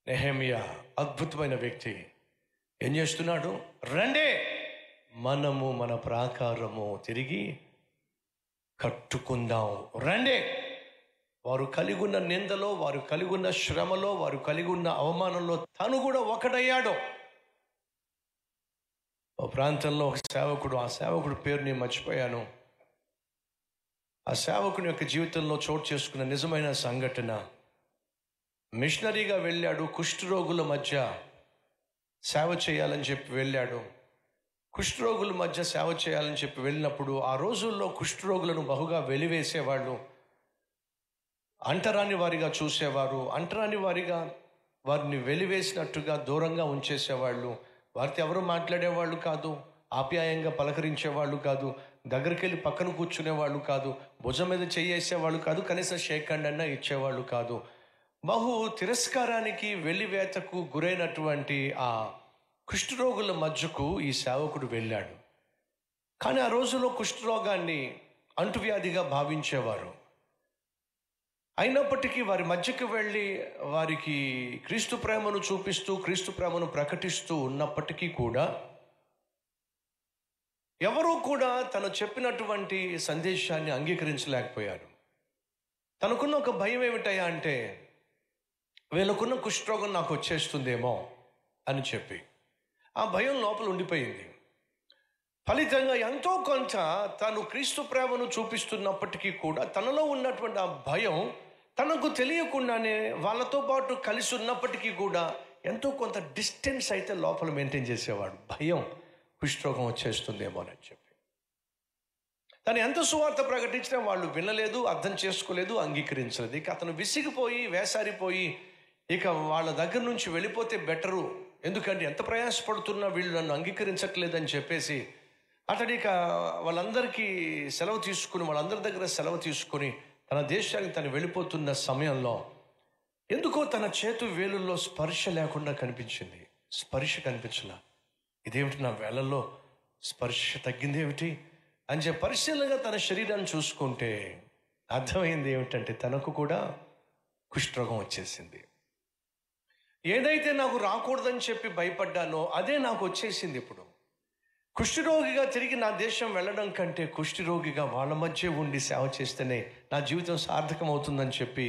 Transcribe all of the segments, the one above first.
నెహెమ్యా అద్భుతమైన వ్యక్తి. ఏం చేస్తున్నాడు? రండే మనము మన ప్రాకారము తిరిగి కట్టుకుందాం, రండే. వారు కలిగి ఉన్న నిందలో, వారు కలిగి ఉన్న శ్రమలో, వారు కలిగి ఉన్న అవమానంలో తను కూడా ఒకడయ్యాడు. ఓ ప్రాంతంలో ఒక సేవకుడు, ఆ సేవకుడు పేరు నేను మర్చిపోయాను. ఆ సేవకుని యొక్క జీవితంలో చోటు చేసుకున్న నిజమైన సంఘటన, మిషనరీగా వెళ్ళాడు. కుష్ఠరోగుల మధ్య సేవ చేయాలని చెప్పి వెళ్ళాడు. కుష్ఠరోగుల మధ్య సేవ చేయాలని చెప్పి వెళ్ళినప్పుడు ఆ రోజుల్లో కుష్ఠరోగులను బహుగా వెలివేసేవాళ్ళు, అంటరాని వారిగా చూసేవారు, అంటరాని వారిగా వారిని వెలివేసినట్టుగా దూరంగా ఉంచేసేవాళ్ళు. వారితో ఎవరు మాట్లాడేవాళ్ళు కాదు, ఆప్యాయంగా పలకరించేవాళ్ళు కాదు, దగ్గరికి వెళ్ళి పక్కన కూర్చునేవాళ్ళు కాదు, భుజం మీద చేయేసేవాళ్ళు కాదు, కనీసం షేక్ హ్యాండ్ అన్నా ఇచ్చేవాళ్ళు కాదు. బహు తిరస్కారానికి వెలివేతకు గురైనటువంటి ఆ కుష్ఠరోగుల మధ్యకు ఈ సేవకుడు వెళ్ళాడు. కానీ ఆ రోజుల్లో కుష్ఠరోగాన్ని అంటువ్యాధిగా భావించేవారు. అయినప్పటికీ వారి మధ్యకు వెళ్ళి వారికి క్రీస్తు ప్రేమను చూపిస్తూ, క్రీస్తు ప్రేమను ప్రకటిస్తూ ఉన్నప్పటికీ కూడా ఎవరూ కూడా తను చెప్పినటువంటి సందేశాన్ని అంగీకరించలేకపోయారు. తనకున్న ఒక భయం ఏమిటయ్యా అంటే, వీళ్ళకున్న కుష్ఠరోగం నాకు వచ్చేస్తుందేమో అని చెప్పి ఆ భయం లోపల ఉండిపోయింది. ఫలితంగా ఎంతో కొంత తను క్రీస్తు ప్రేమను చూపిస్తున్నప్పటికీ కూడా తనలో ఉన్నటువంటి ఆ భయం తనకు తెలియకుండానే వాళ్ళతో పాటు కలిసి ఉన్నప్పటికీ కూడా ఎంతో కొంత డిస్టెన్స్ అయితే లోపల మెయింటైన్ చేసేవాడు. భయం, కుష్ఠరోగం వచ్చేస్తుందేమో అని చెప్పి. తను ఎంత సువార్త ప్రకటించినా వాళ్ళు వినలేదు, అర్థం చేసుకోలేదు, అంగీకరించలేదు. ఇక అతను విసిగిపోయి, వేసారిపోయి, ఇక వాళ్ళ దగ్గర నుంచి వెళ్ళిపోతే బెటరు, ఎందుకంటే ఎంత ప్రయాసపడుతున్నా వీళ్ళు నన్ను అంగీకరించట్లేదని చెప్పేసి అతడు ఇక వాళ్ళందరికీ సెలవు తీసుకుని, వాళ్ళందరి దగ్గర సెలవు తీసుకుని తన దేశానికి తను వెళ్ళిపోతున్న సమయంలో ఎందుకో తన చేతు వేలుల్లో స్పర్శ లేకుండా కనిపించింది. స్పర్శ కనిపించలా. ఇదేమిటి, నా వేళల్లో స్పర్శ తగ్గింది ఏమిటి అని చెప్పి పరిశీలనగా తన శరీరాన్ని చూసుకుంటే అర్థమైంది ఏమిటంటే తనకు కూడా కుష్ఠరోగం వచ్చేసింది. ఏదైతే నాకు రాకూడదని చెప్పి భయపడ్డానో అదే నాకు వచ్చేసింది. ఇప్పుడు కుష్ఠరోగిగా తిరిగి నా దేశం వెళ్ళడం కంటే కుష్ఠరోగిగా వాళ్ళ మధ్య ఉండి సేవ చేస్తేనే నా జీవితం సార్థకం అవుతుందని చెప్పి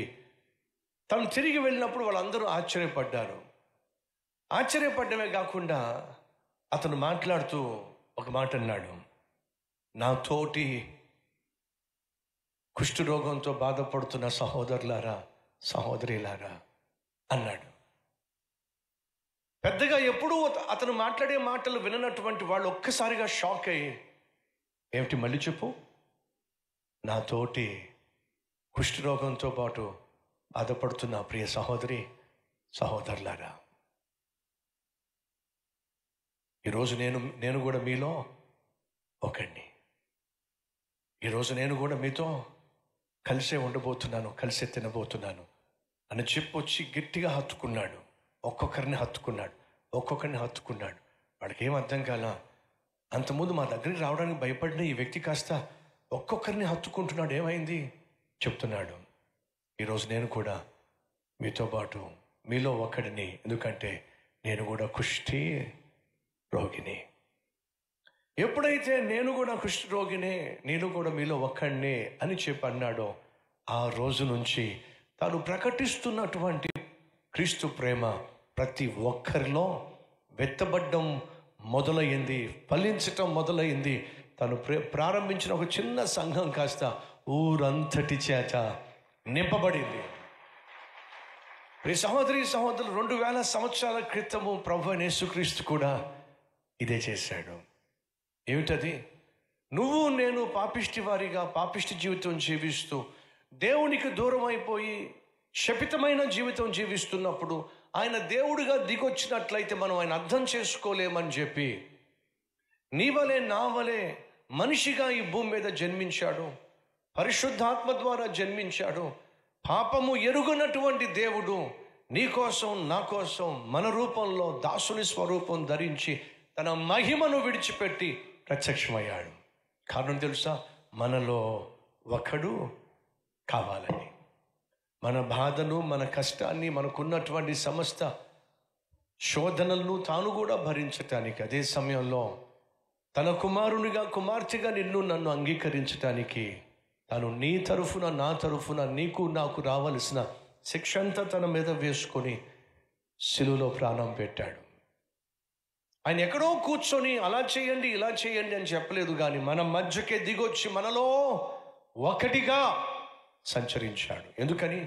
తను తిరిగి వెళ్ళినప్పుడు వాళ్ళందరూ ఆశ్చర్యపడ్డారు. ఆశ్చర్యపడ్డమే కాకుండా అతను మాట్లాడుతూ ఒక మాట అన్నాడు, నా తోటి కుష్ఠరోగంతో బాధపడుతున్న సహోదరులారా, సహోదరిలారా అన్నాడు. పెద్దగా ఎప్పుడూ అతను మాట్లాడే మాటలు విననటువంటి వాళ్ళు ఒక్కసారిగా షాక్ అయ్యి, ఏమిటి మళ్ళీ చెప్పు, నా తోటి కుష్ఠరోగంతో పాటు బాధపడుతున్న ప్రియ సహోదరి, సహోదరులారా, ఈరోజు నేను కూడా మీలో ఒకడిని. ఈరోజు నేను కూడా మీతో కలిసే ఉండబోతున్నాను, కలిసే తినబోతున్నాను అని చెప్పొచ్చి గట్టిగా హత్తుకున్నాడు. ఒక్కొక్కరిని హత్తుకున్నాడు. వాడికి ఏం అర్థం కాల. అంతకుముందు మా దగ్గరికి రావడానికి భయపడిన ఈ వ్యక్తి కాస్త ఒక్కొక్కరిని హత్తుకుంటున్నాడు. ఏమైంది చెప్తున్నాడు, ఈరోజు నేను కూడా మీతో పాటు మీలో ఒకడిని, ఎందుకంటే నేను కూడా కుష్ఠి రోగిని. ఎప్పుడైతే నేను కూడా కుష్ఠ రోగినే, నేను కూడా మీలో ఒక్కడినే అని చెప్పి అన్నాడో ఆ రోజు నుంచి తాను ప్రకటిస్తున్నటువంటి క్రీస్తు ప్రేమ ప్రతి ఒక్కరిలో వెత్తబడ్డం మొదలయ్యింది, ఫలించటం మొదలైంది. తను ప్రారంభించిన ఒక చిన్న సంఘం కాస్త ఊరంతటి చేత నింపబడింది. ఈ సహోదరులు 2000 సంవత్సరాల క్రితము ప్రభు అయిన యేసుక్రీస్తు కూడా ఇదే చేశాడు. ఏమిటది? నువ్వు నేను పాపిష్టి వారిగా పాపిష్టి జీవితం జీవిస్తూ దేవునికి దూరం అయిపోయి శపితమైన జీవితం జీవిస్తున్నప్పుడు ఆయన దేవుడిగా దిగొచ్చినట్లయితే మనం ఆయన అర్థం చేసుకోలేమని చెప్పి నీ వలే నా వలే మనిషిగా ఈ భూమి మీద జన్మించాడు, పరిశుద్ధాత్మ ద్వారా జన్మించాడు. పాపము ఎరుగనటువంటి దేవుడు నీ కోసం నా కోసం మన రూపంలో దాసుని స్వరూపం ధరించి తన మహిమను విడిచిపెట్టి ప్రత్యక్షమయ్యాడు. కారణం తెలుసా? మనలో ఒకడు కావాలని. మన బాధను, మన కష్టాన్ని, మనకున్నటువంటి సమస్త శోధనలను తాను కూడా భరించటానికి, అదే సమయంలో తన కుమారునిగా కుమార్తెగా నన్ను అంగీకరించటానికి తాను నీ తరఫున నా తరఫున నీకు నాకు రావలసిన శిక్ష అంతా తన మీద వేసుకొని సిలువలో ప్రాణం పెట్టాడు. ఆయన ఎక్కడో కూర్చొని అలా చేయండి ఇలా చేయండి అని చెప్పలేదు, కానీ మన మధ్యకే దిగొచ్చి మనలో ఒకటిగా సంచరించాడు. ఎందుకని?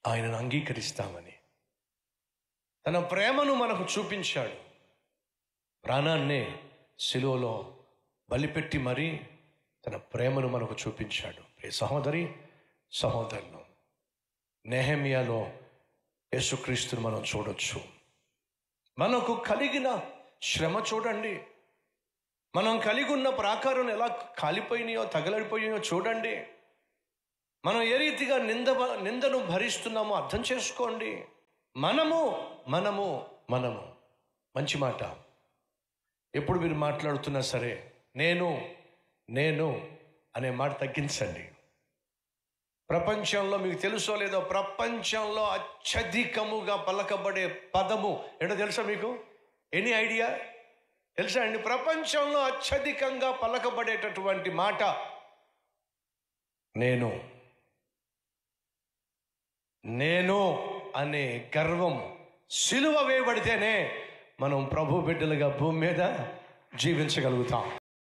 ఆయనను అంగీకరిస్తామని. తన ప్రేమను మనకు చూపించాడు. ప్రాణాన్నే సిలువలో బలిపెట్టి మరీ తన ప్రేమను మనకు చూపించాడు. సహోదరి సహోదరులు, నెహెమ్యాలో యేసుక్రీస్తుని మనం చూడొచ్చు. మనకు కలిగిన శ్రమ చూడండి, మనం కలిగి ఉన్న ప్రాకారం ఎలా కాలిపోయినాయో తగలడిపోయినాయో చూడండి, మనం ఏ రీతిగా నిందను భరిస్తున్నామో అర్థం చేసుకోండి. మనము మనము మనము మంచి మాట ఎప్పుడు మీరు మాట్లాడుతున్నా సరే నేను నేను అనే మాట తగ్గించండి. ప్రపంచంలో మీకు తెలుసో లేదో, ప్రపంచంలో అత్యధికముగా పలకబడే పదము ఏంటో తెలుసా మీకు? Any idea? తెలుసా అండి? ప్రపంచంలో అత్యధికంగా పలకబడేటటువంటి మాట నేను. నేను అనే గర్వం సిలువ వేయబడితేనే మనం ప్రభు బిడ్డలుగా భూమి మీద జీవించగలుగుతాం.